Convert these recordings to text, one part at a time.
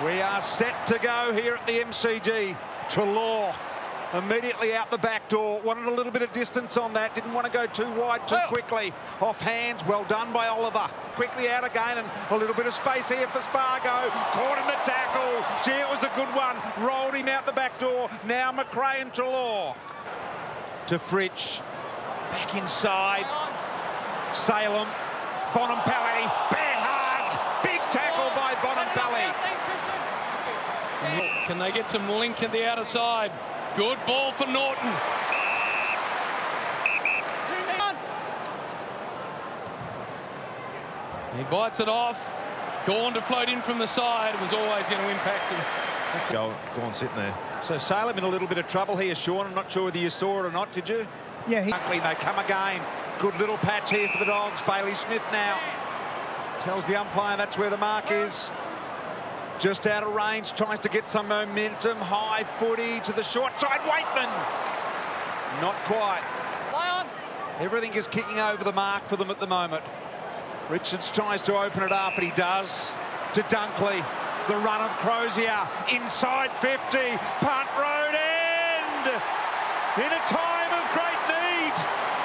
We are set to go here at the MCG. Treloar immediately out the back door. Wanted a little bit of distance on that. Didn't want to go too wide too quickly. Off hands. Well done by Oliver. Quickly out again and a little bit of space here for Spargo. Caught in the tackle. Gee, it was a good one. Rolled him out the back door. Now McRae and Treloar. To Fritsch. Back inside. Salem. Bonampelli. Bear hug. Big tackle by Bonampelli. Can they get some link at the outer side? Good ball for Norton. He bites it off. Gawn to float in from the side was always going to impact him. Gawn sitting there. So Salem in a little bit of trouble here, Sean. I'm not sure whether you saw it or not, did you? Yeah. They come again. Good little patch here for the Dogs. Bailey Smith now tells the umpire that's where the mark is. Just out of range, tries to get some momentum. High footy to the short side. Waitman. Not quite. Everything is kicking over the mark for them at the moment. Richards tries to open it up, and he does. To Dunkley. The run of Crozier. Inside 50. Punt road end. In a time of great need.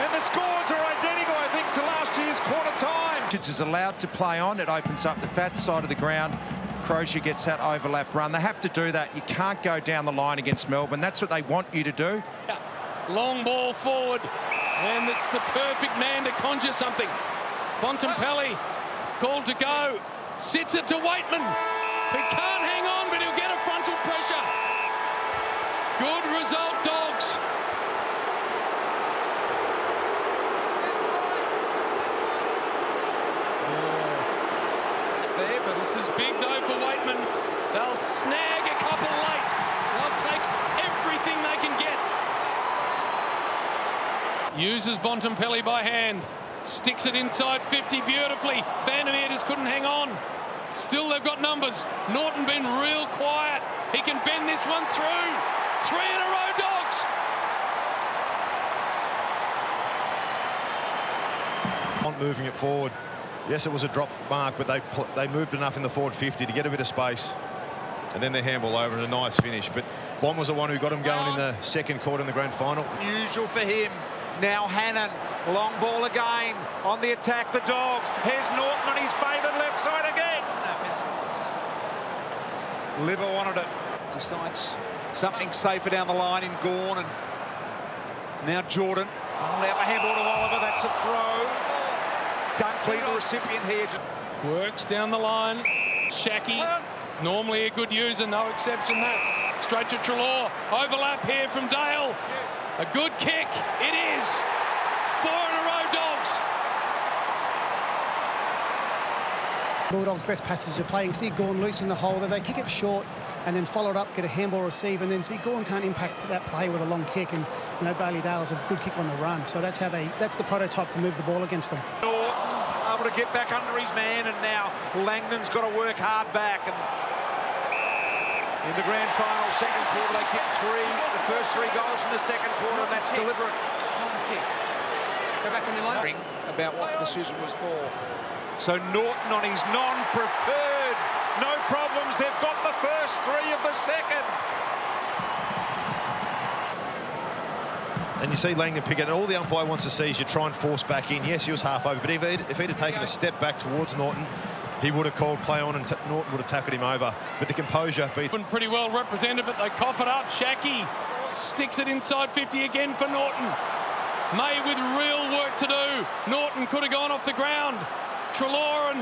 And the scores are identical, I think, to last year's quarter time. Richards is allowed to play on. It opens up the fat side of the ground. Crozier gets that overlap run. They have to do that. You can't go down the line against Melbourne. That's what they want you to do. Long ball forward. And it's the perfect man to conjure something. Bontempelli called to go. Sits it to Waitman. He can't hang on, but he'll get a frontal pressure. Good result, Dogs. There, but this is big though for Waitman. They'll snag a couple late. They'll take everything they can get. Uses Bontempelli by hand. Sticks it inside 50 beautifully. Van der Merwe just couldn't hang on. Still, they've got numbers. Norton been real quiet. He can bend this one through. 3 in a row, Dogs. Not moving it forward. Yes, it was a drop mark, but they moved enough in the forward 50 to get a bit of space. And then they handball over and a nice finish. But Bond was the one who got him going in the second quarter in the grand final. Usual for him. Now Hannon, long ball again, on the attack, the Dogs. Here's Norton on his favoured left side again. That misses. Libba wanted it. Decides something safer down the line in Gawn. And now Jordan. Finally out the handball to Oliver, that's a throw. Dunkley, the recipient here. Works down the line. Shacky, normally a good user, no exception that. Straight to Treloar. Overlap here from Dale. A good kick. It is. 4 in a row, Dogs. Bulldogs' best passes are playing. See Gawn loose in the hole. They kick it short and then follow it up, get a handball receive, and then see Gawn can't impact that play with a long kick. And you know Bailey Dale's a good kick on the run, so that's the prototype to move the ball against them. Norton able to get back under his man, and now Langdon's got to work hard back. And in the grand final, second quarter, they kicked 3. The first 3 goals in the second quarter, and that's deliberate. Go back on your line. About what the decision was for. So Norton on his non-preferred. No problems. They've got the first 3 of the second. And you see Langdon pick it, and all the umpire wants to see is you try and force back in. Yes, he was half over, but if he'd have taken a step back towards Norton, he would have called play on, and Norton would have tackled him over. But the composure beat. Pretty well represented, but they cough it up. Shacky sticks it inside 50 again for Norton. May with real work to do. Norton could have gone off the ground. Treloar, and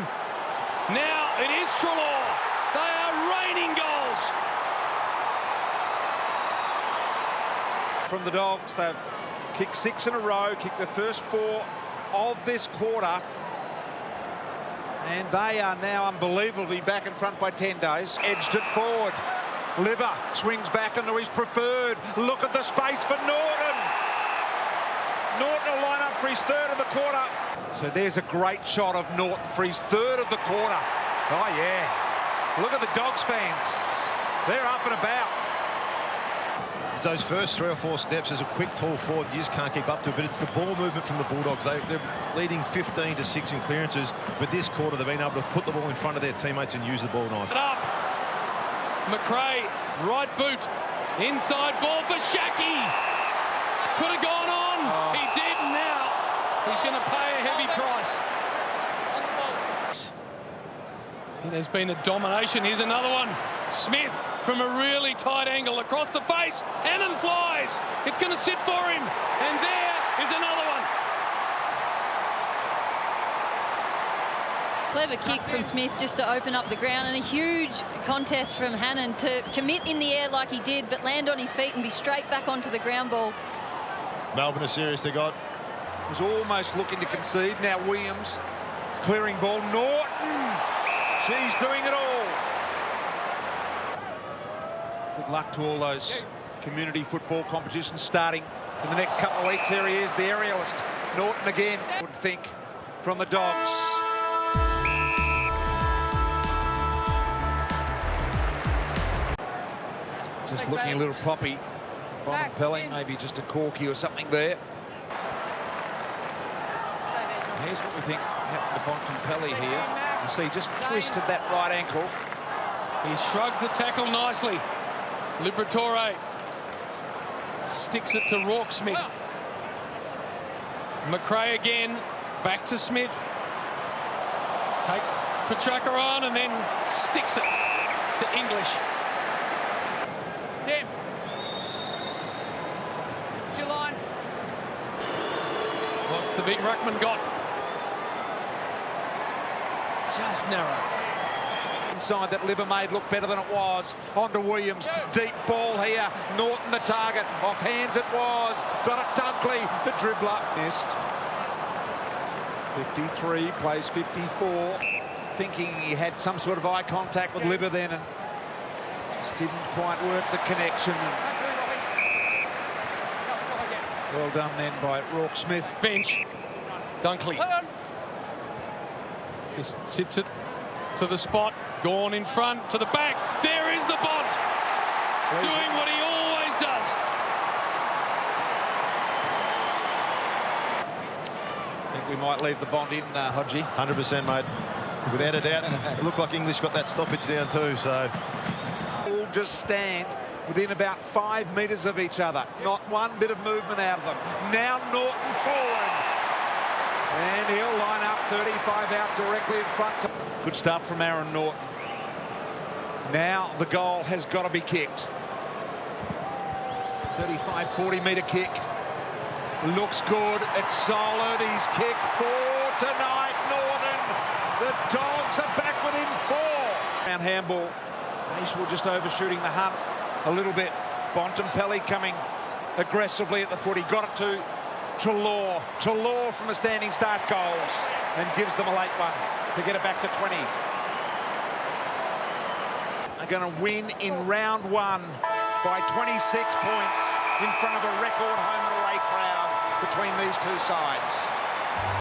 now it is Treloar. They are raining goals. From the Dogs, they've kicked 6 in a row, kicked the first 4 of this quarter. And they are now unbelievably back in front by 10 days. Edged it forward. Libba swings back into his preferred. Look at the space for Norton. Norton will line up for his 3rd of the quarter. So there's a great shot of Norton for his 3rd of the quarter. Oh, yeah. Look at the Dogs fans. They're up and about. It's those first 3 or 4 steps as a quick, tall forward, you just can't keep up to it. But it's the ball movement from the Bulldogs. They're leading 15-6 in clearances, but this quarter they've been able to put the ball in front of their teammates and use the ball nice. Up. McRae, right boot, inside ball for Shaki. Could have gone on. He did, and now he's going to pay a heavy price. There's been a domination. Here's another one. Smith from a really tight angle across the face. Hannon flies. It's going to sit for him. And there is another one. Clever kick from Smith just to open up the ground, and a huge contest from Hannon to commit in the air like he did, but land on his feet and be straight back onto the ground ball. Melbourne are serious, they got. Was almost looking to concede. Now Williams clearing ball. Norton. She's doing it all. Good luck to all those community football competitions starting in the next couple of weeks. Here he is, the aerialist. Norton again. Would think from the Dogs. Just looking a little poppy. Bontempelli, maybe just a corky or something there. Here's what we think happened to Bontempelli here. You see, just twisted that right ankle. He shrugs the tackle nicely. Liberatore sticks it to Rourke Smith. McRae again, back to Smith. Takes Petrarca on and then sticks it to English. Tim. It's your line. What's the big ruckman got? Just narrow. Inside that Libba made look better than it was. On to Williams. Deep ball here. Norton the target. Off hands it was. Got it Dunkley. The dribbler missed. 53 plays 54. Thinking he had some sort of eye contact with Libba then and just didn't quite work the connection. Well done then by Rourke Smith. Bench. Dunkley. Just sits it to the spot. Gawn in front, to the back. There is the Bont. Doing what he always does. I think we might leave the Bont in, Hodgie. 100%, mate. Without a doubt. It looked like English got that stoppage down too, so. All just stand within about 5 metres of each other. Not one bit of movement out of them. Now Norton forward. And he'll line up 35 out directly in front. Good stuff from Aaron Norton. Now the goal has got to be kicked. 35, 40-metre kick. Looks good. It's solid. He's kicked for tonight, Norton. The Dogs are back within 4. Round handball. Bayshore just overshooting the hunt a little bit. Bontempelli coming aggressively at the foot. He got it to Treloar. Treloar from a standing start goals and gives them a late one to get it back to 20. They're going to win in round 1 by 26 points in front of a record home and away crowd between these two sides.